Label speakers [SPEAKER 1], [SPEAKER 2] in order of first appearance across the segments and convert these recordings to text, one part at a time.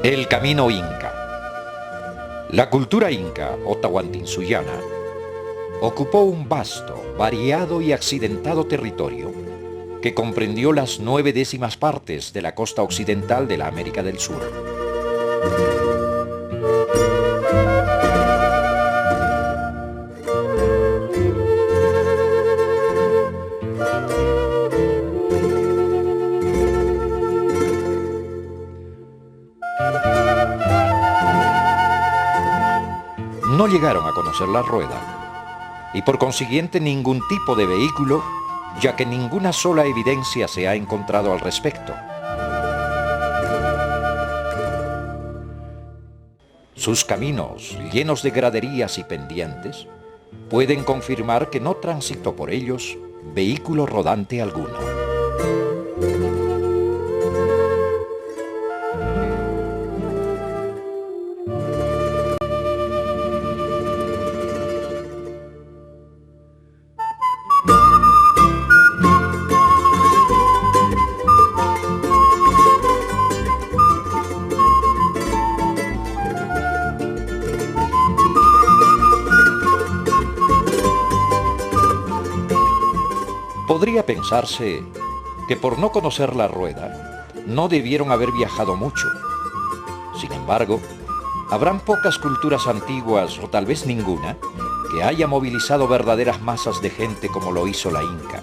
[SPEAKER 1] El camino inca. La cultura inca o tahuantinsuyana ocupó un vasto, variado y accidentado territorio que comprendió las 9/10 partes de la costa occidental de la América del Sur. No llegaron a conocer la rueda y por consiguiente ningún tipo de vehículo, ya que ninguna sola evidencia se ha encontrado al respecto. Sus caminos, llenos de graderías y pendientes, pueden confirmar que no transitó por ellos vehículo rodante alguno. Podría pensarse que por no conocer la rueda, no debieron haber viajado mucho. Sin embargo, habrán pocas culturas antiguas, o tal vez ninguna, que haya movilizado verdaderas masas de gente como lo hizo la Inca.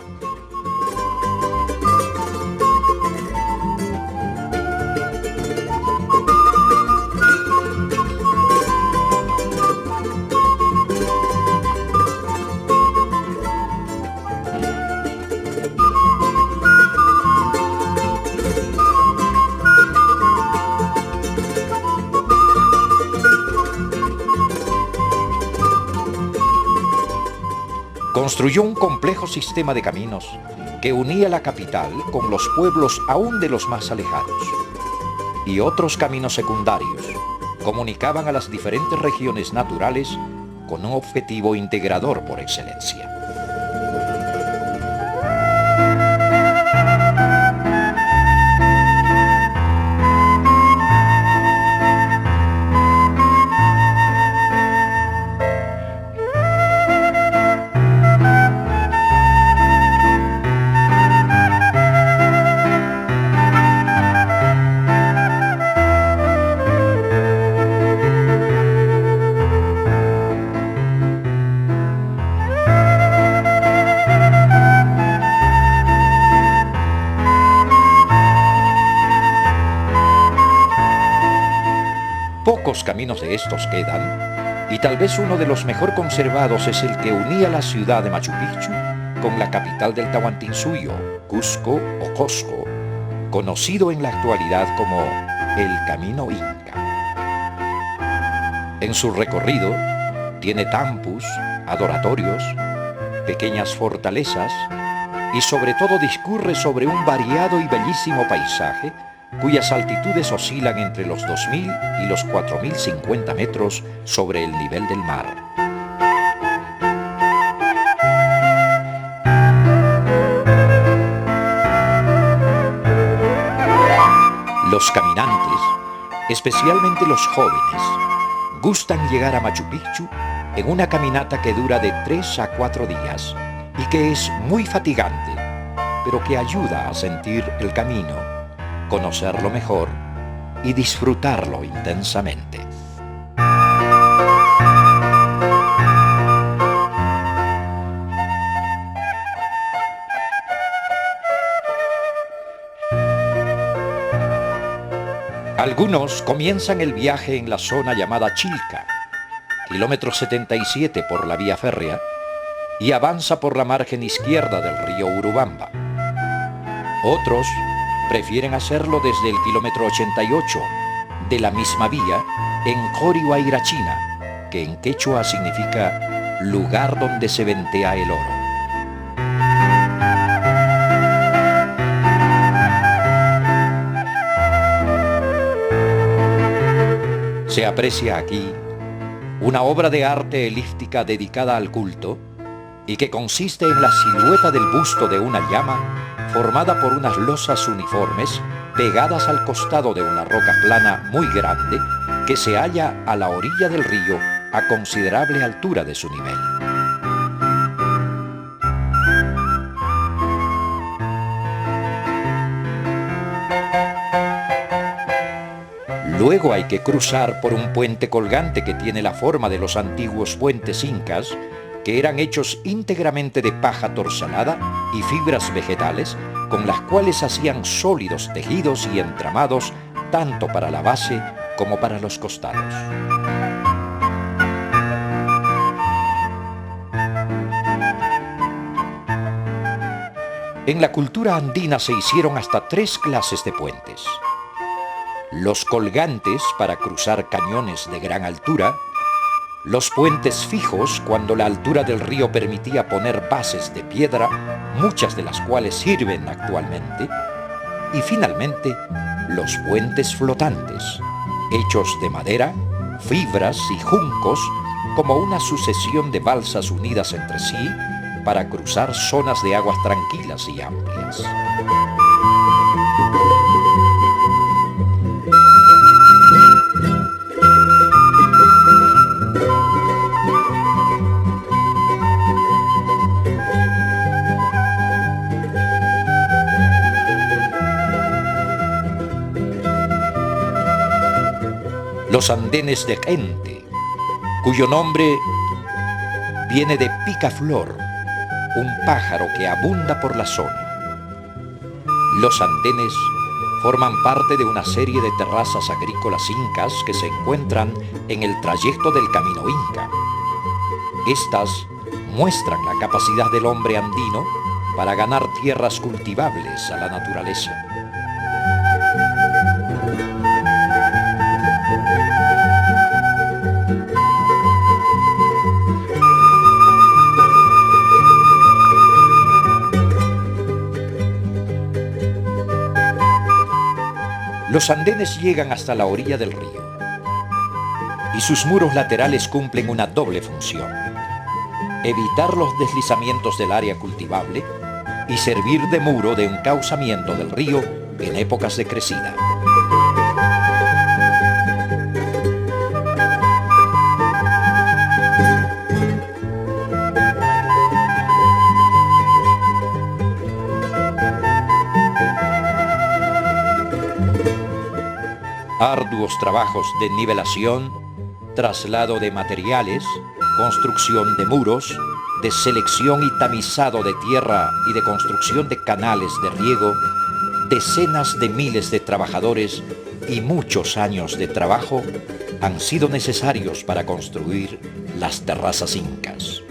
[SPEAKER 1] Construyó un complejo sistema de caminos que unía la capital con los pueblos aún de los más alejados. Y otros caminos secundarios comunicaban a las diferentes regiones naturales con un objetivo integrador por excelencia. Pocos caminos de estos quedan, y tal vez uno de los mejor conservados es el que unía la ciudad de Machu Picchu con la capital del Tahuantinsuyo, Cusco o Cosco, conocido en la actualidad como el Camino Inca. En su recorrido tiene tampus, adoratorios, pequeñas fortalezas y sobre todo discurre sobre un variado y bellísimo paisaje cuyas altitudes oscilan entre los 2000 y los 4050 metros sobre el nivel del mar. Los caminantes, especialmente los jóvenes, gustan llegar a Machu Picchu en una caminata que dura de 3 a 4 días y que es muy fatigante, pero que ayuda a sentir el camino, conocerlo mejor y disfrutarlo intensamente. Algunos comienzan el viaje en la zona llamada Chilca, kilómetro 77 por la vía férrea, y avanza por la margen izquierda del río Urubamba. Otros prefieren hacerlo desde el kilómetro 88 de la misma vía en Corihuayrachina, que en quechua significa lugar donde se ventea el oro. Se aprecia aquí una obra de arte elíptica dedicada al culto y que consiste en la silueta del busto de una llama formada por unas losas uniformes pegadas al costado de una roca plana muy grande que se halla a la orilla del río a considerable altura de su nivel. Luego hay que cruzar por un puente colgante que tiene la forma de los antiguos puentes incas, que eran hechos íntegramente de paja torsalada y fibras vegetales, con las cuales hacían sólidos tejidos y entramados tanto para la base como para los costados. En la cultura andina se hicieron hasta 3 clases de puentes: los colgantes para cruzar cañones de gran altura, los puentes fijos cuando la altura del río permitía poner bases de piedra, muchas de las cuales sirven actualmente, y finalmente los puentes flotantes, hechos de madera, fibras y juncos, como una sucesión de balsas unidas entre sí para cruzar zonas de aguas tranquilas y amplias. Los andenes de gente, cuyo nombre viene de picaflor, un pájaro que abunda por la zona. Los andenes forman parte de una serie de terrazas agrícolas incas que se encuentran en el trayecto del camino inca. Estas muestran la capacidad del hombre andino para ganar tierras cultivables a la naturaleza. Los andenes llegan hasta la orilla del río y sus muros laterales cumplen una doble función: evitar los deslizamientos del área cultivable y servir de muro de encauzamiento del río en épocas de crecida. Arduos trabajos de nivelación, traslado de materiales, construcción de muros, de selección y tamizado de tierra y de construcción de canales de riego, decenas de miles de trabajadores y muchos años de trabajo han sido necesarios para construir las terrazas incas.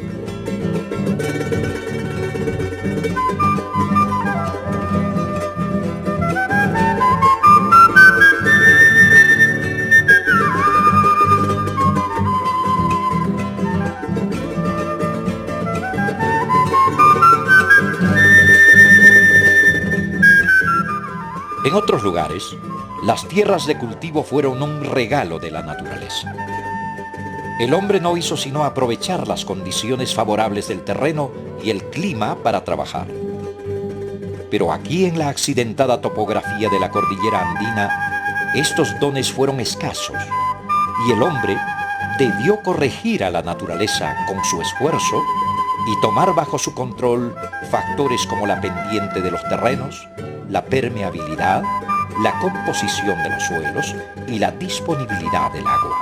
[SPEAKER 1] En otros lugares, las tierras de cultivo fueron un regalo de la naturaleza. El hombre no hizo sino aprovechar las condiciones favorables del terreno y el clima para trabajar. Pero aquí, en la accidentada topografía de la cordillera andina, estos dones fueron escasos y el hombre debió corregir a la naturaleza con su esfuerzo y tomar bajo su control factores como la pendiente de los terrenos, la permeabilidad, la composición de los suelos y la disponibilidad del agua.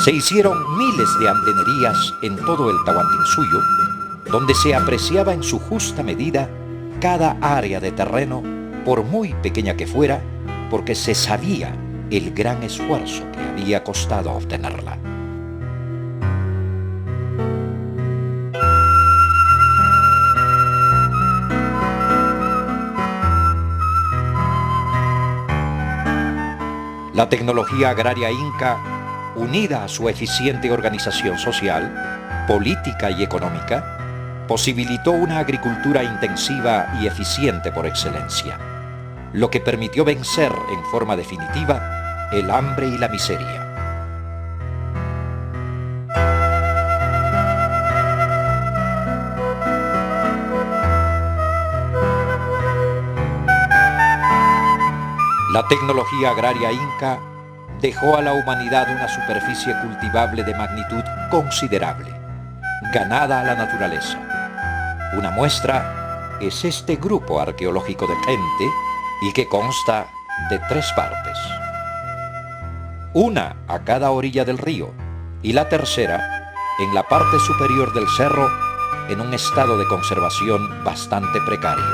[SPEAKER 1] Se hicieron miles de andenerías en todo el Tahuantinsuyo, donde se apreciaba en su justa medida cada área de terreno, por muy pequeña que fuera, porque se sabía el gran esfuerzo que había costado obtenerla. La tecnología agraria inca, unida a su eficiente organización social, política y económica, posibilitó una agricultura intensiva y eficiente por excelencia, lo que permitió vencer en forma definitiva el hambre y la miseria. La tecnología agraria inca dejó a la humanidad una superficie cultivable de magnitud considerable, ganada a la naturaleza. Una muestra es este grupo arqueológico de gente y que consta de 3 partes. Una a cada orilla del río y la tercera en la parte superior del cerro en un estado de conservación bastante precario.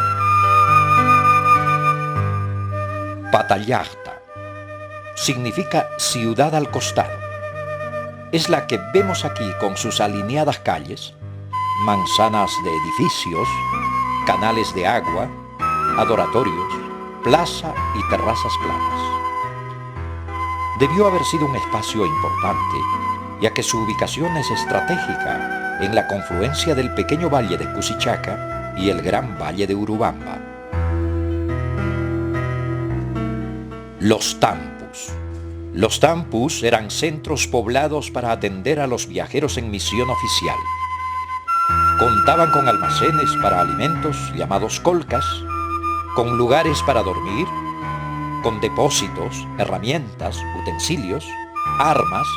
[SPEAKER 1] Patallahta significa ciudad al costado. Es la que vemos aquí con sus alineadas calles, manzanas de edificios, canales de agua, adoratorios, plaza y terrazas planas. Debió haber sido un espacio importante, ya que su ubicación es estratégica en la confluencia del pequeño valle de Cusichaca y el gran valle de Urubamba. Los tampus. Los tampus eran centros poblados para atender a los viajeros en misión oficial. Contaban con almacenes para alimentos llamados colcas, con lugares para dormir, con depósitos, herramientas, utensilios, armas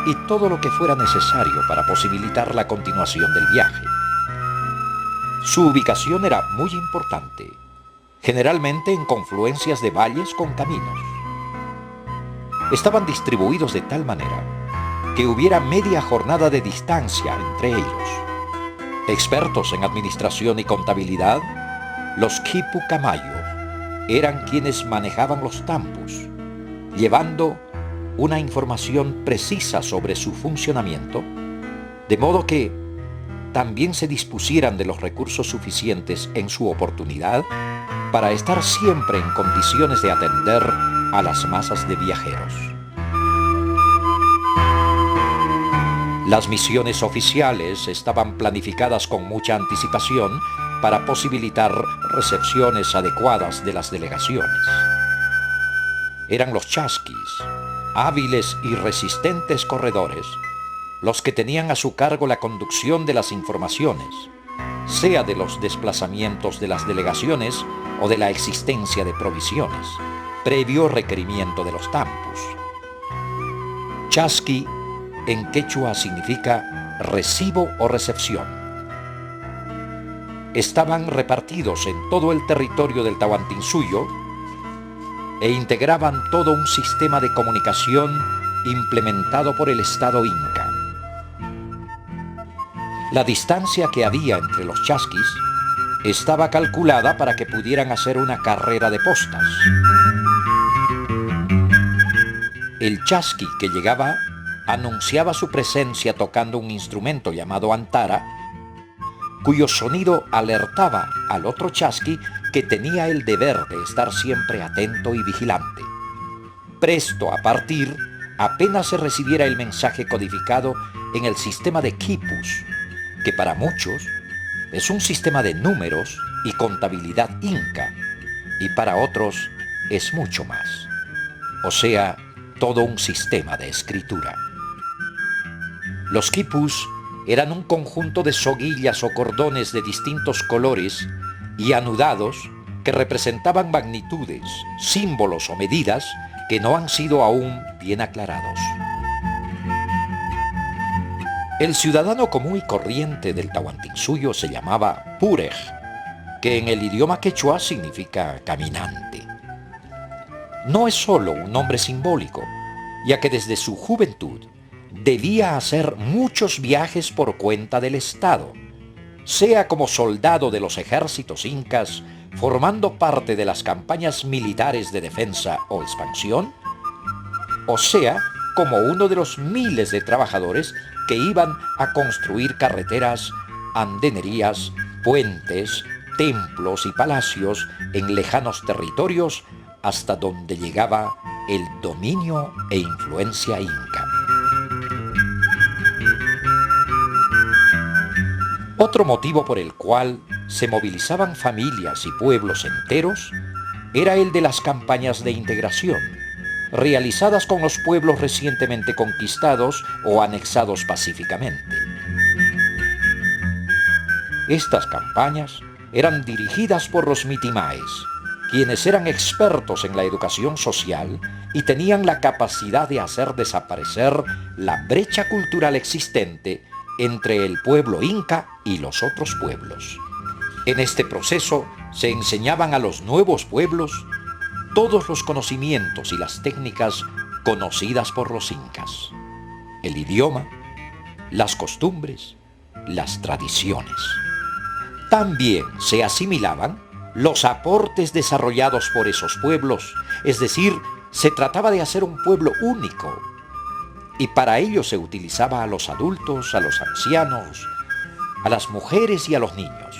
[SPEAKER 1] y todo lo que fuera necesario para posibilitar la continuación del viaje. Su ubicación era muy importante, generalmente en confluencias de valles con caminos. Estaban distribuidos de tal manera que hubiera media jornada de distancia entre ellos. Expertos en administración y contabilidad, los quipu camayo eran quienes manejaban los tampus, llevando una información precisa sobre su funcionamiento, de modo que también se dispusieran de los recursos suficientes en su oportunidad para estar siempre en condiciones de atender a las masas de viajeros. Las misiones oficiales estaban planificadas con mucha anticipación para posibilitar recepciones adecuadas de las delegaciones. Eran los chasquis, hábiles y resistentes corredores, los que tenían a su cargo la conducción de las informaciones, sea de los desplazamientos de las delegaciones o de la existencia de provisiones, previo requerimiento de los tampus. Chasqui en quechua significa recibo o recepción. Estaban repartidos en todo el territorio del Tahuantinsuyo e integraban todo un sistema de comunicación implementado por el Estado Inca. La distancia que había entre los chasquis estaba calculada para que pudieran hacer una carrera de postas. El chasqui que llegaba anunciaba su presencia tocando un instrumento llamado antara, cuyo sonido alertaba al otro chasqui que tenía el deber de estar siempre atento y vigilante, presto a partir apenas se recibiera el mensaje codificado en el sistema de quipus, que para muchos es un sistema de números y contabilidad inca, y para otros es mucho más, o sea, todo un sistema de escritura. Los quipus eran un conjunto de soguillas o cordones de distintos colores y anudados que representaban magnitudes, símbolos o medidas que no han sido aún bien aclarados. El ciudadano común y corriente del Tahuantinsuyo se llamaba Purej, que en el idioma quechua significa caminante. No es solo un nombre simbólico, ya que desde su juventud debía hacer muchos viajes por cuenta del Estado, sea como soldado de los ejércitos incas, formando parte de las campañas militares de defensa o expansión, o sea como uno de los miles de trabajadores que iban a construir carreteras, andenerías, puentes, templos y palacios en lejanos territorios hasta donde llegaba el dominio e influencia inca. Otro motivo por el cual se movilizaban familias y pueblos enteros era el de las campañas de integración, realizadas con los pueblos recientemente conquistados o anexados pacíficamente. Estas campañas eran dirigidas por los mitimaes, quienes eran expertos en la educación social y tenían la capacidad de hacer desaparecer la brecha cultural existente entre el pueblo inca y los otros pueblos. En este proceso se enseñaban a los nuevos pueblos todos los conocimientos y las técnicas conocidas por los incas: el idioma, las costumbres, las tradiciones. También se asimilaban los aportes desarrollados por esos pueblos, es decir, se trataba de hacer un pueblo único, y para ello se utilizaba a los adultos, a los ancianos, a las mujeres y a los niños.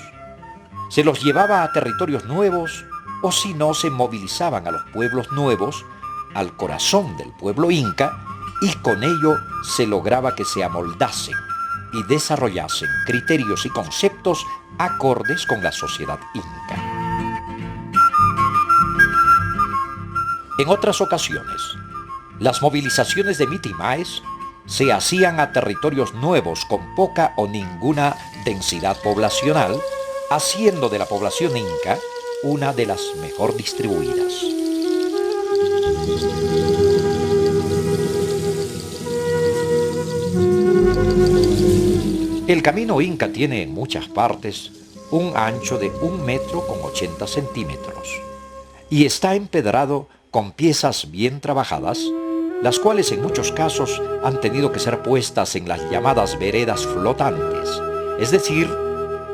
[SPEAKER 1] Se los llevaba a territorios nuevos, o si no, se movilizaban a los pueblos nuevos, al corazón del pueblo inca, y con ello se lograba que se amoldasen y desarrollasen criterios y conceptos acordes con la sociedad inca. En otras ocasiones, las movilizaciones de mitimaes se hacían a territorios nuevos con poca o ninguna densidad poblacional, haciendo de la población inca una de las mejor distribuidas. El camino inca tiene en muchas partes un ancho de 1,80 m y está empedrado con piezas bien trabajadas, las cuales en muchos casos han tenido que ser puestas en las llamadas veredas flotantes, es decir,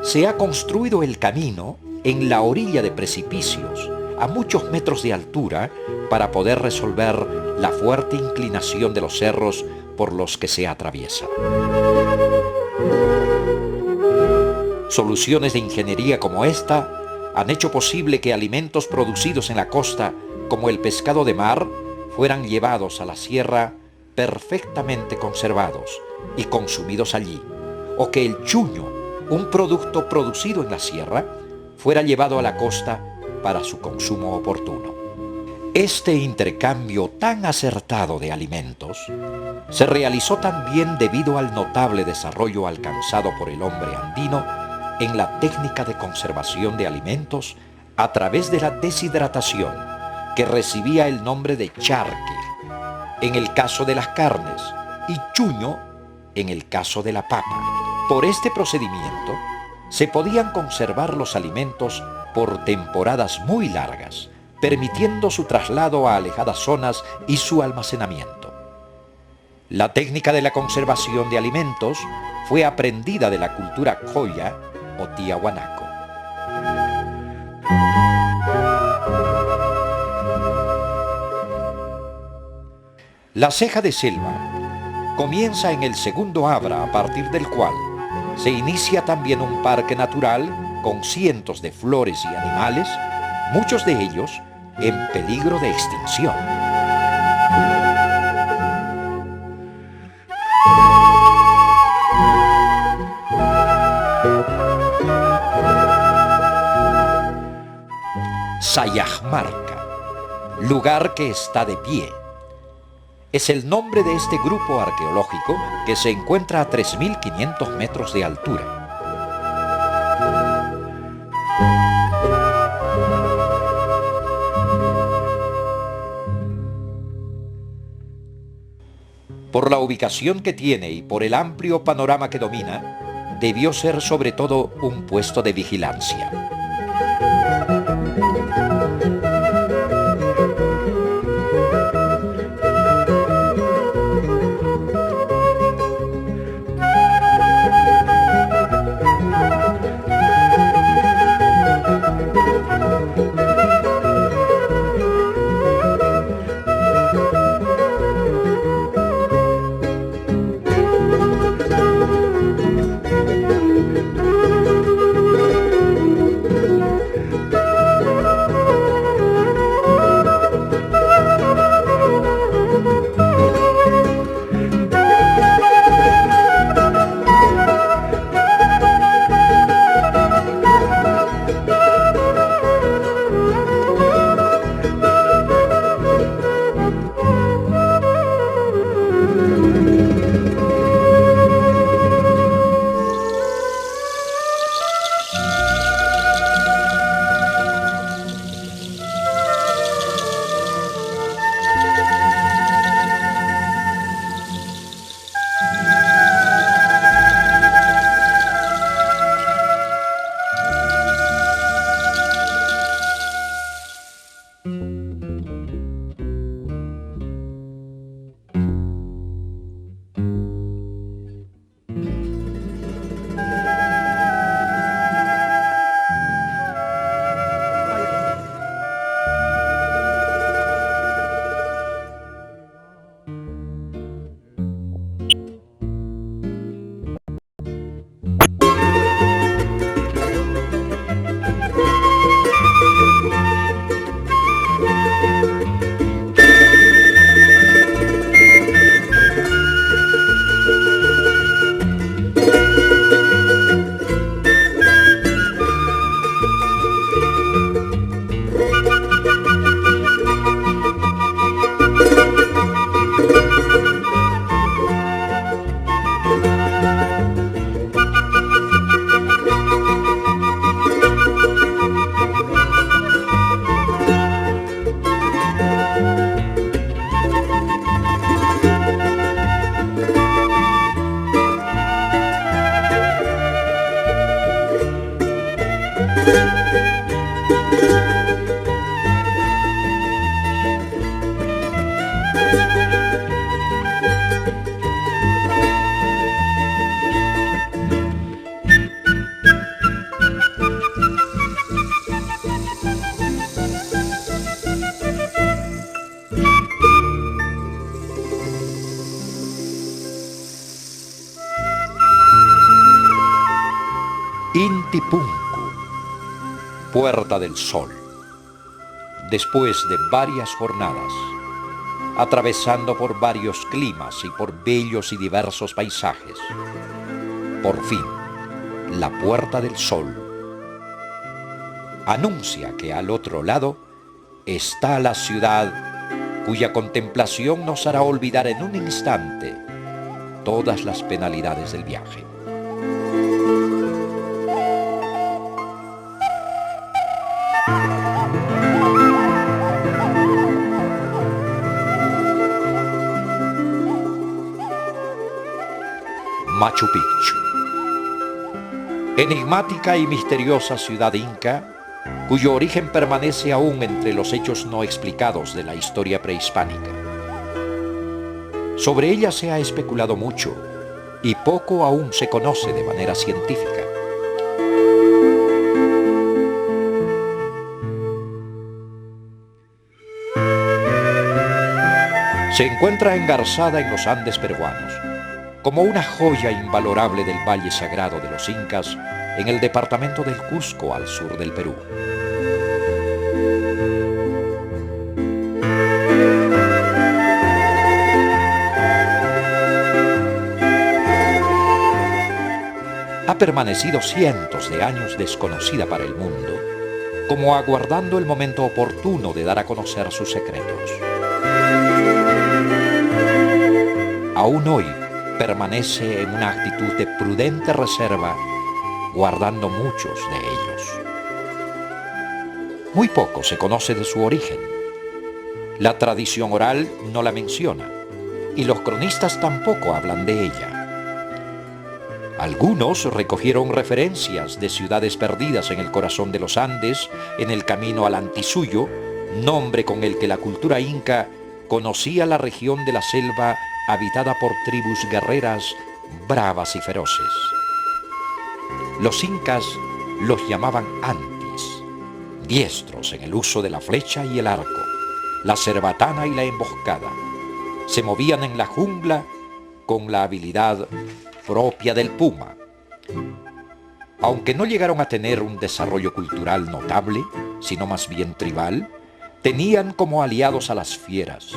[SPEAKER 1] se ha construido el camino en la orilla de precipicios a muchos metros de altura para poder resolver la fuerte inclinación de los cerros por los que se atraviesa. Soluciones de ingeniería como esta han hecho posible que alimentos producidos en la costa, como el pescado de mar, fueran llevados a la sierra perfectamente conservados y consumidos allí, o que el chuño, un producto producido en la sierra, fuera llevado a la costa para su consumo oportuno. Este intercambio tan acertado de alimentos se realizó también debido al notable desarrollo alcanzado por el hombre andino en la técnica de conservación de alimentos a través de la deshidratación, que recibía el nombre de charque en el caso de las carnes y chuño en el caso de la papa. Por este procedimiento se podían conservar los alimentos por temporadas muy largas, permitiendo su traslado a alejadas zonas y su almacenamiento. La técnica de la conservación de alimentos fue aprendida de la cultura Coya o Tiahuanaco. La ceja de selva comienza en el segundo Abra, a partir del cual se inicia también un parque natural con cientos de flores y animales, muchos de ellos en peligro de extinción. Sayajmarca, lugar que está de pie, es el nombre de este grupo arqueológico que se encuentra a 3.500 metros de altura. Por la ubicación que tiene y por el amplio panorama que domina, debió ser sobre todo un puesto de vigilancia. Intipunku, Puerta del Sol. Después de varias jornadas, atravesando por varios climas y por bellos y diversos paisajes, por fin, la Puerta del Sol anuncia que al otro lado está la ciudad cuya contemplación nos hará olvidar en un instante todas las penalidades del viaje. Machu Picchu. Enigmática y misteriosa ciudad inca, cuyo origen permanece aún entre los hechos no explicados de la historia prehispánica. Sobre ella se ha especulado mucho y poco aún se conoce de manera científica. Se encuentra engarzada en los Andes peruanos, como una joya invalorable del Valle Sagrado de los Incas en el departamento del Cusco al sur del Perú. Ha permanecido cientos de años desconocida para el mundo, como aguardando el momento oportuno de dar a conocer sus secretos. Aún hoy permanece en una actitud de prudente reserva, guardando muchos de ellos. Muy poco se conoce de su origen. La tradición oral no la menciona, y los cronistas tampoco hablan de ella. Algunos recogieron referencias de ciudades perdidas en el corazón de los Andes, en el camino al Antisuyo, nombre con el que la cultura inca conocía la región de la selva habitada por tribus guerreras bravas y feroces. Los incas los llamaban antis, diestros en el uso de la flecha y el arco, la cerbatana y la emboscada. Se movían en la jungla con la habilidad propia del puma. Aunque no llegaron a tener un desarrollo cultural notable, sino más bien tribal, tenían como aliados a las fieras,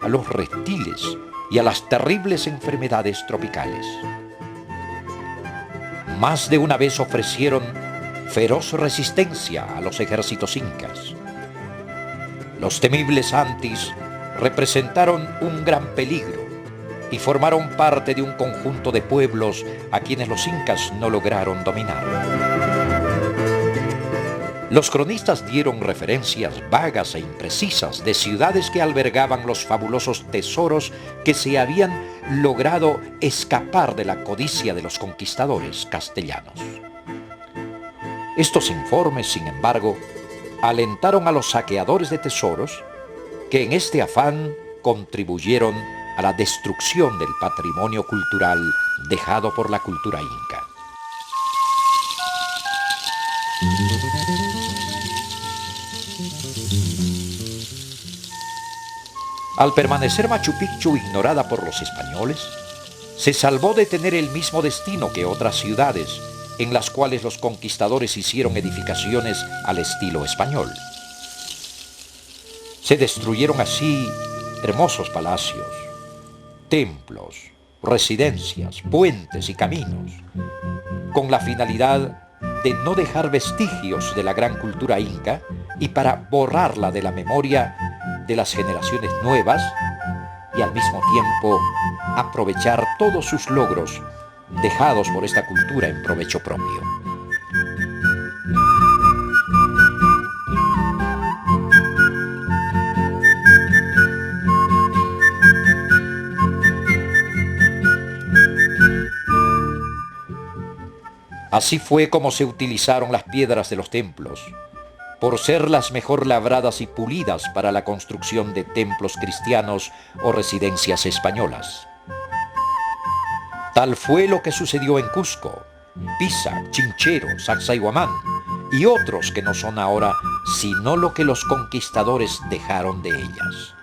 [SPEAKER 1] a los reptiles y a las terribles enfermedades tropicales. Más de una vez ofrecieron feroz resistencia a los ejércitos incas. Los temibles antis representaron un gran peligro y formaron parte de un conjunto de pueblos a quienes los incas no lograron dominar. Los cronistas dieron referencias vagas e imprecisas de ciudades que albergaban los fabulosos tesoros que se habían logrado escapar de la codicia de los conquistadores castellanos. Estos informes, sin embargo, alentaron a los saqueadores de tesoros que en este afán contribuyeron a la destrucción del patrimonio cultural dejado por la cultura inca. Al permanecer Machu Picchu ignorada por los españoles, se salvó de tener el mismo destino que otras ciudades en las cuales los conquistadores hicieron edificaciones al estilo español. Se destruyeron así hermosos palacios, templos, residencias, puentes y caminos, con la finalidad de no dejar vestigios de la gran cultura inca y para borrarla de la memoria de las generaciones nuevas y al mismo tiempo aprovechar todos sus logros dejados por esta cultura en provecho propio. Así fue como se utilizaron las piedras de los templos, por ser las mejor labradas y pulidas para la construcción de templos cristianos o residencias españolas. Tal fue lo que sucedió en Cusco, Pisa, Chinchero, Sacsayhuamán y otros que no son ahora sino lo que los conquistadores dejaron de ellas.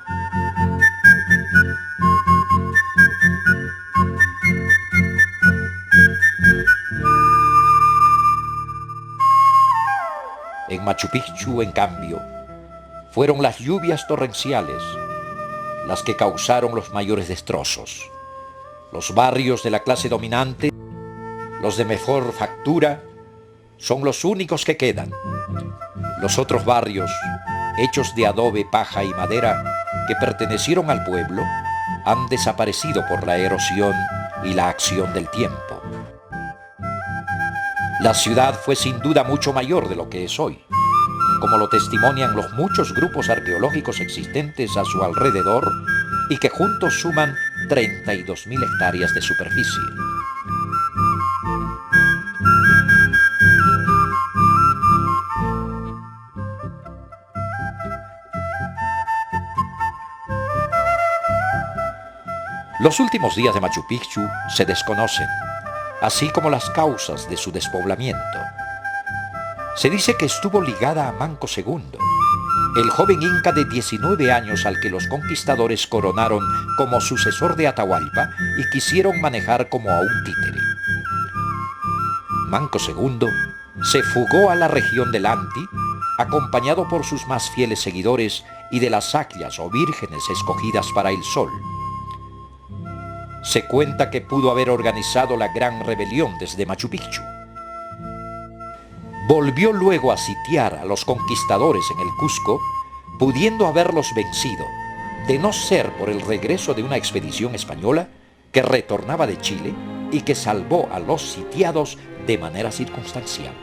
[SPEAKER 1] En Machu Picchu, en cambio, fueron las lluvias torrenciales las que causaron los mayores destrozos. Los barrios de la clase dominante, los de mejor factura, son los únicos que quedan. Los otros barrios, hechos de adobe, paja y madera, que pertenecieron al pueblo, han desaparecido por la erosión y la acción del tiempo. La ciudad fue sin duda mucho mayor de lo que es hoy, como lo testimonian los muchos grupos arqueológicos existentes a su alrededor y que juntos suman 32.000 hectáreas de superficie. Los últimos días de Machu Picchu se desconocen, así como las causas de su despoblamiento. Se dice que estuvo ligada a Manco II, el joven inca de 19 años al que los conquistadores coronaron como sucesor de Atahualpa y quisieron manejar como a un títere. Manco II se fugó a la región del Anti, acompañado por sus más fieles seguidores y de las Aclias o vírgenes escogidas para el sol. Se cuenta que pudo haber organizado la gran rebelión desde Machu Picchu. Volvió luego a sitiar a los conquistadores en el Cusco, pudiendo haberlos vencido, de no ser por el regreso de una expedición española que retornaba de Chile y que salvó a los sitiados de manera circunstancial.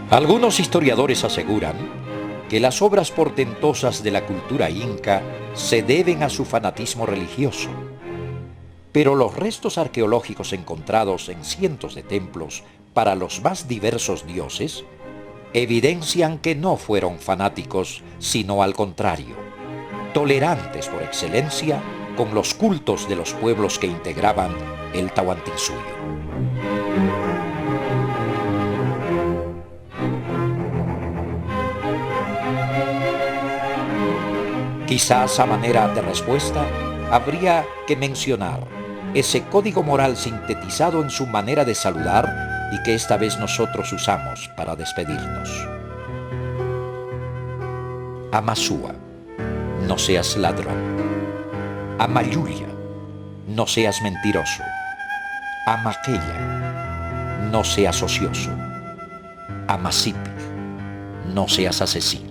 [SPEAKER 1] Algunos historiadores aseguran que las obras portentosas de la cultura inca se deben a su fanatismo religioso, pero los restos arqueológicos encontrados en cientos de templos para los más diversos dioses evidencian que no fueron fanáticos, sino al contrario, tolerantes por excelencia con los cultos de los pueblos que integraban el Tahuantinsuyo. Quizás a manera de respuesta habría que mencionar ese código moral sintetizado en su manera de saludar y que esta vez nosotros usamos para despedirnos. Amasúa, no seas ladrón. Amayulia, no seas mentiroso. Amaquella, no seas ocioso. Amasipi, no seas asesino.